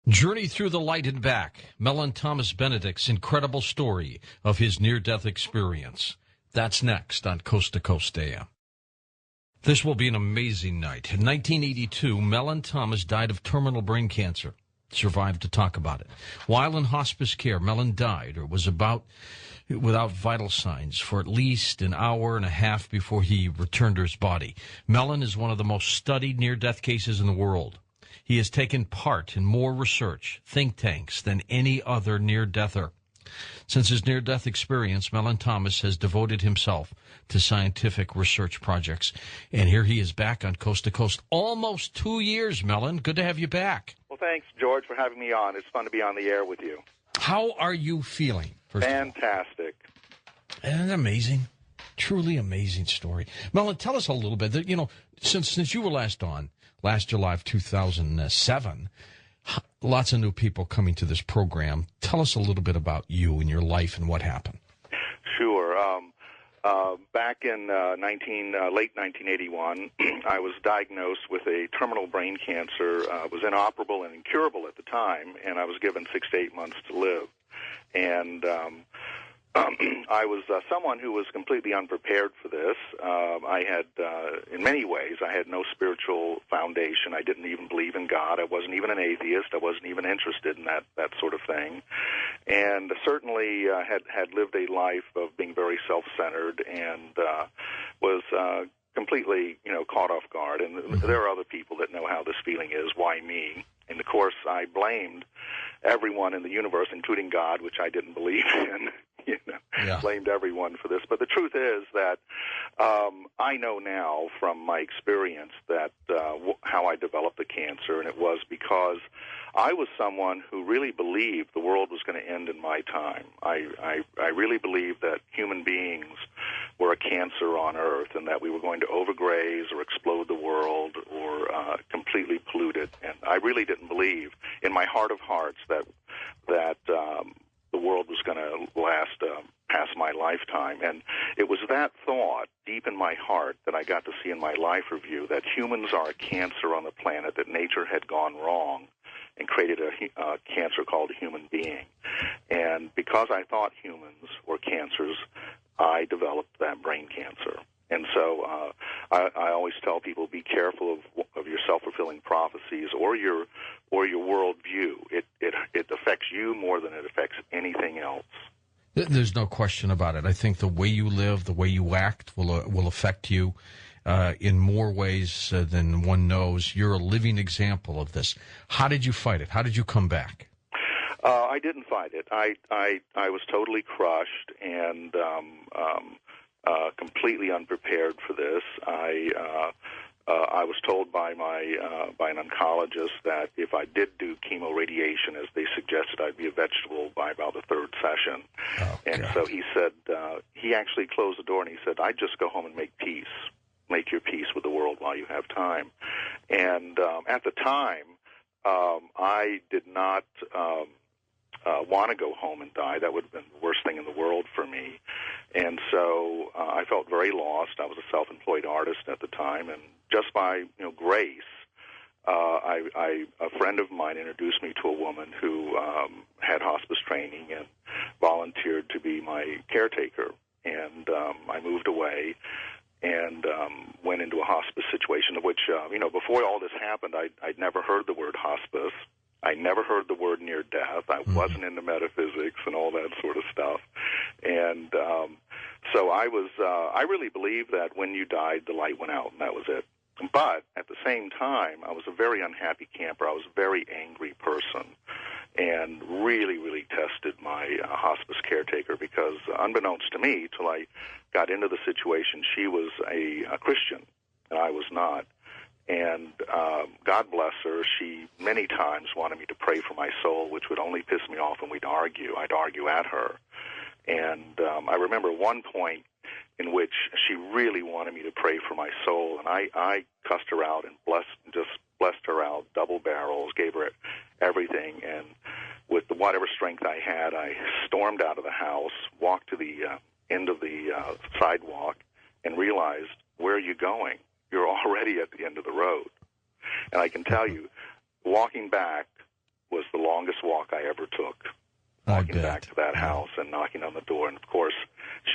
Journey through the light and back. Mellen Benedict's incredible story of his near-death experience. That's next on Coast to Coast AM. This will be an amazing night. In 1982, Mellen Thomas died of terminal brain cancer. Survived to talk about it. While in hospice care, Mellen died, or was without vital signs, for at least an hour and a half before he returned to his body. Mellen is one of the most studied near-death cases in the world. He has taken part in more research, think tanks, than any other near-deather. Since his near-death experience, Mellen Thomas has devoted himself to scientific research projects. And here he is back on Coast to Coast. Almost 2 years, Mellen. Good to have you back. Well, thanks, George, for having me on. It's fun to be on the air with you. How are you feeling? Fantastic. Isn't that amazing? Truly amazing story. Mellen, tell us a little bit. Since you were last on, last July of 2007, lots of new people coming to this program. Tell us a little bit about you and your life and what happened. Sure. Back in late 1981, I was diagnosed with a terminal brain cancer. It was inoperable and incurable at the time, and I was given 6 to 8 months to live. And I was someone who was completely unprepared for this. I had, in many ways, I had no spiritual foundation. I didn't even believe in God. I wasn't even an atheist. I wasn't even interested in that sort of thing. And certainly had lived a life of being very self-centered and was completely, caught off guard. And there are other people that know how this feeling is. Why me? And, of course, I blamed everyone in the universe, including God, which I didn't believe in. Blamed everyone for this. But the truth is that I know now from my experience that how I developed the cancer, and it was because I was someone who really believed the world was going to end in my time. I really believed that human beings were a cancer on Earth and that we were going to overgraze or explode the world or completely pollute it. And I really didn't believe in my heart of hearts that the world was going to last past my lifetime. And it was that thought deep in my heart that I got to see in my life review, that humans are a cancer on the planet, that nature had gone wrong and created a cancer called a human being. And because I thought humans were cancers, I developed that brain cancer. And so I always tell people, be careful of your self-fulfilling prophecies or your worldview. It affects you more than it affects anything else. There's no question about it. I think the way you live, the way you act will affect you in more ways than one knows. You're a living example of this. How did you fight it? How did you come back? I didn't fight it. I was totally crushed and completely unprepared for this. I was told by an oncologist that if I did do chemoradiation, as they suggested, I'd be a vegetable by about the third session. Oh, and God. so he said, he actually closed the door and he said, I'd just go home and make peace. Make your peace with the world while you have time. And at the time, I did not want to go home and die. That would have been the worst thing in the world for me. And so I felt very lost. I was a self-employed artist at the time, and just by grace, a friend of mine introduced me to a woman who had hospice training and volunteered to be my caretaker. And I moved away and went into a hospice situation, of which, before all this happened, I'd never heard the word hospice. I never heard the word near death. I wasn't into metaphysics and all that sort of stuff. And so I really believed that when you died, the light went out, and that was it. But at the same time, I was a very unhappy camper. I was a very angry person and really, really tested my hospice caretaker because unbeknownst to me, till I got into the situation, she was a Christian, and I was not. And God bless her, she many times wanted me to pray for my soul, which would only piss me off when we'd argue. I'd argue at her. And I remember one point in which she really wanted me to pray for my soul, and I cussed her out and blessed her out, double barrels, gave her everything, and with whatever strength I had, I stormed out of the house, walked to the end of the sidewalk, and realized, where are you going? You're already at the end of the road. And I can tell you, walking back was the longest walk I ever took, walking back to that house and knocking on the door. And, of course,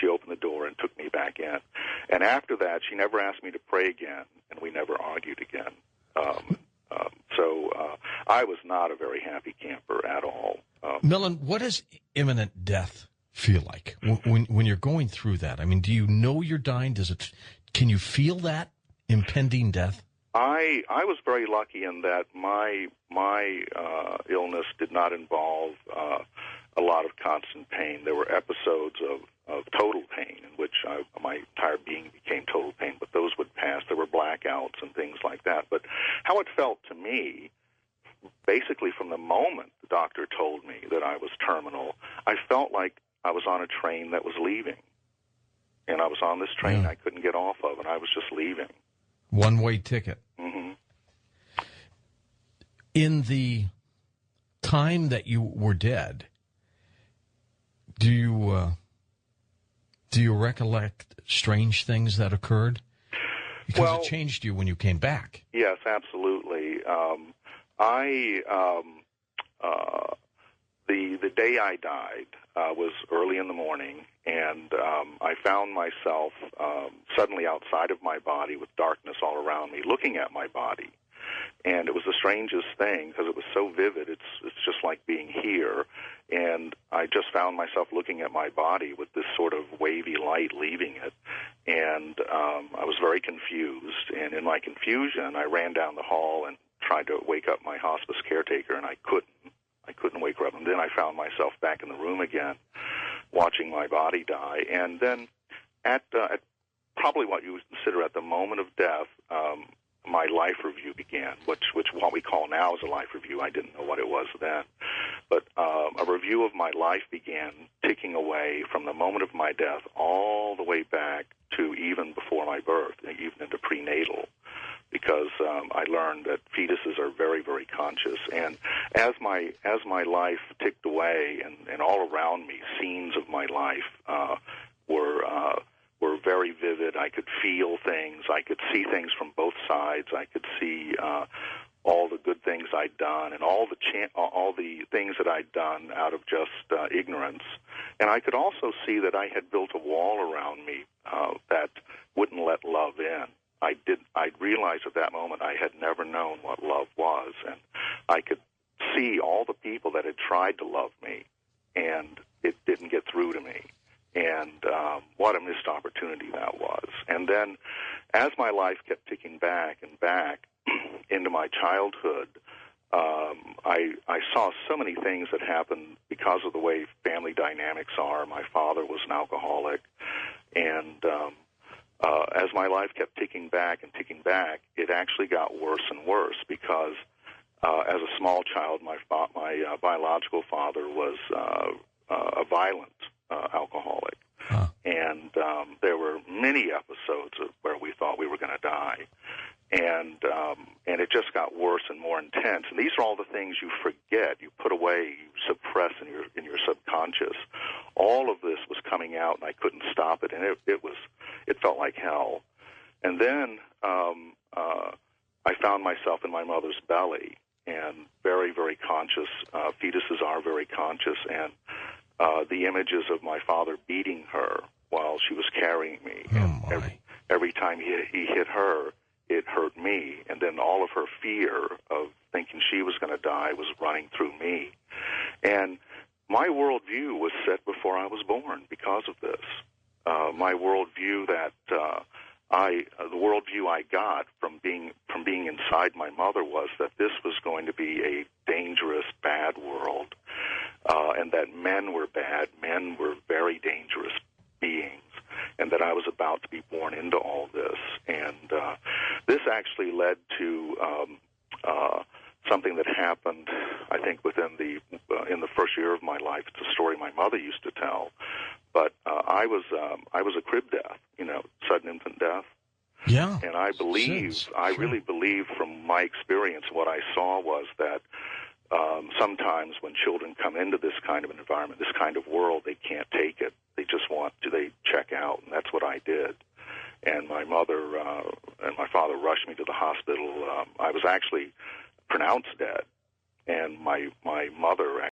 she opened the door and took me back in. And after that, she never asked me to pray again, and we never argued again. So I was not a very happy camper at all. Mellen, what does imminent death feel like when you're going through that? I mean, do you know you're dying? Can you feel that impending death? I was very lucky in that my illness did not involve a lot of constant pain. There were episodes of total pain in which my entire being became total pain, but those would pass. There were blackouts and things like that. But how it felt to me, basically from the moment the doctor told me that I was terminal, I felt like I was on a train that was leaving. And I was on this train I couldn't get off of, and I was just leaving. One-way ticket. Mm-hmm. In the time that you were dead, do you recollect strange things that occurred? Because it changed you when you came back. Yes, absolutely. The day I died was early in the morning, and I found myself suddenly outside of my body with darkness all around me, looking at my body. And it was the strangest thing because it was so vivid. It's just like being here. And I just found myself looking at my body with this sort of wavy light leaving it. And I was very confused. And in my confusion, I ran down the hall and tried to wake up my hospice caretaker, and I couldn't. I couldn't wake her up. And then I found myself back in the room again, watching my body die. And then at probably what you would consider at the moment of death, my life review began, which what we call now is a life review. I didn't know what it was then. But a review of my life began ticking away from the moment of my death all the way back to even before my birth, even into prenatal, because I learned that fetuses are very, very conscious. And as my life ticked away and all around me, scenes of my life were very vivid. I could feel things. I could see things from both sides. I could see all the good things I'd done and all the things that I'd done out of just ignorance. And I could also see that I had built a wall around me that wouldn't let love in. I realized at that moment I had never known what love was, and I could see all the people that had tried to love me, and it didn't get through to me. And what a missed opportunity that was. And then as my life kept ticking back and back into my childhood, I saw so many things that happened because of the way family dynamics are. My father was an alcoholic, and as my life kept ticking back, it actually got worse and worse because as a small child, my biological father was a violent alcoholic. Huh. And there were many episodes where we thought we were going to die. And it just got worse and more intense. And these are all the things you forget, you put away, you suppress in your subconscious. All of this was coming out, and I couldn't stop it. And it felt like hell. And then I found myself in my mother's belly, and very, very conscious. Fetuses are very conscious, and the images of my father beating her while she was carrying me. And every time he hit her, it hurt me. And then all of her fear of thinking she was going to die was running through me. And my worldview was set before I was born because of this. My worldview the worldview I got from being inside my mother was that this was going to be a dangerous, bad world, and that men were bad, men were very dangerous beings, and that I was about to be born into all this. And this actually led to something that happened, I think, in the first year of my life. It's a story my mother used to tell. But I was a crib death, sudden infant death. Yeah. And I really believe from my experience, what I saw was that sometimes when children come into this kind of an environment, this kind of world, they can't take it. They just they check out, and that's what I did. And my mother and my father rushed me to the hospital. I was actually pronounced dead, and my mother